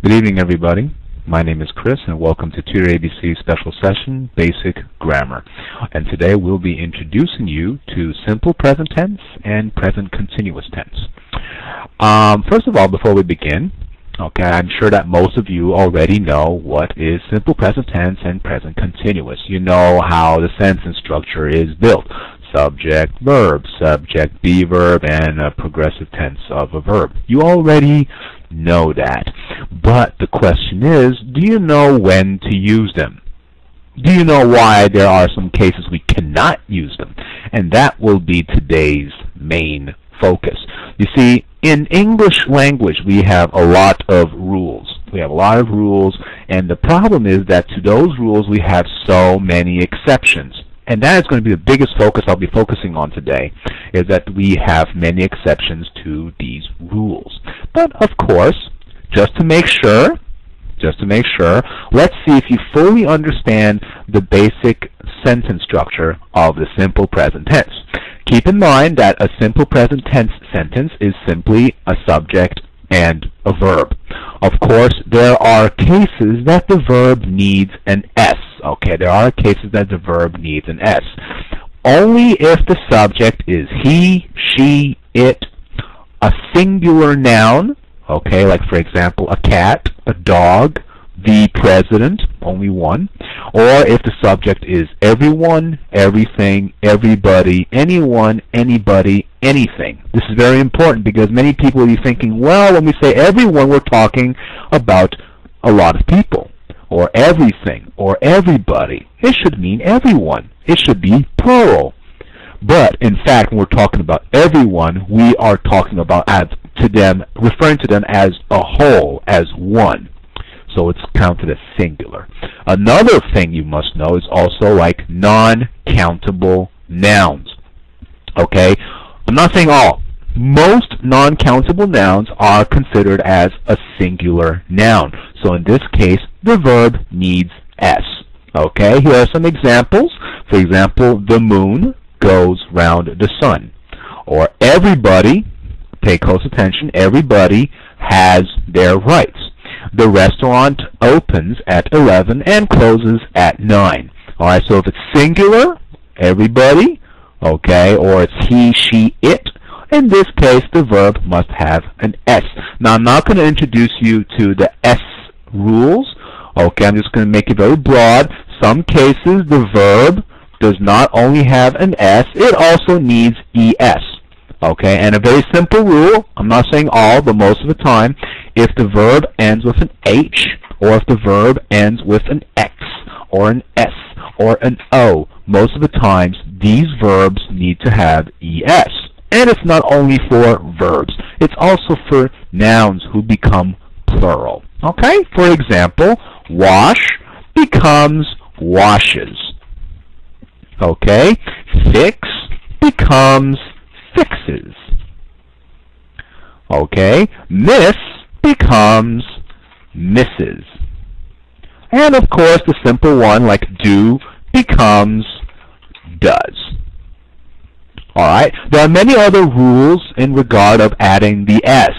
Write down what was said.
Good evening, everybody. My name is Chris, and welcome to TutorABC Special Session, Basic Grammar. And today we'll be introducing you to simple present tense and present continuous tense. First of all, before we begin, okay, I'm sure that most of you already know what is simple present tense and present continuous. You know how the sentence structure is built. Subject, verb, subject, be verb, and a progressive tense of a verb. You already know that. But the question is, do you know when to use them? Do you know why there are some cases we cannot use them? And that will be today's main focus. You see, in English language, we have a lot of rules. We have a lot of rules, and the problem is that to those rules we have so many exceptions. And that is going to be the biggest focus I'll be focusing on today, is that we have many exceptions to these rules. But of course, just to make sure, let's see if you fully understand the basic sentence structure of the simple present tense. Keep in mind that a simple present tense sentence is simply a subject and a verb. Of course, there are cases that the verb needs an S. Okay, there are cases that the verb needs an S. Only if the subject is he, she, it, a singular noun, okay, like for example a cat, a dog, the president, only one, or if the subject is everyone, everything, everybody, anyone, anybody, anything. This is very important because many people will be thinking, well, when we say everyone, we're talking about a lot of people, or everything, or everybody. It should mean everyone. It should be plural. But in fact, when we're talking about everyone, we are talking about referring to them as a whole, as one. So it's counted as singular. Another thing you must know is also like non-countable nouns. Okay? I'm not saying all. Most non-countable nouns are considered as a singular noun. So in this case, the verb needs S. Okay? Here are some examples. For example, the moon goes round the sun. Or everybody, pay close attention, everybody has their rights. The restaurant opens at 11 and closes at 9. Alright, so if it's singular, everybody, okay, or it's he, she, it, in this case the verb must have an S. Now I'm not going to introduce you to the S rules, okay, I'm just going to make it very broad. Some cases the verb does not only have an S, it also needs ES. Okay, and a very simple rule, I'm not saying all, but most of the time, if the verb ends with an H, or if the verb ends with an X, or an S, or an O, most of the times, these verbs need to have ES. And it's not only for verbs, it's also for nouns who become plural. Okay, for example, wash becomes washes. Okay, fix becomes fixes. Okay, miss becomes misses. And of course the simple one like do becomes does. Alright, there are many other rules in regard of adding the S.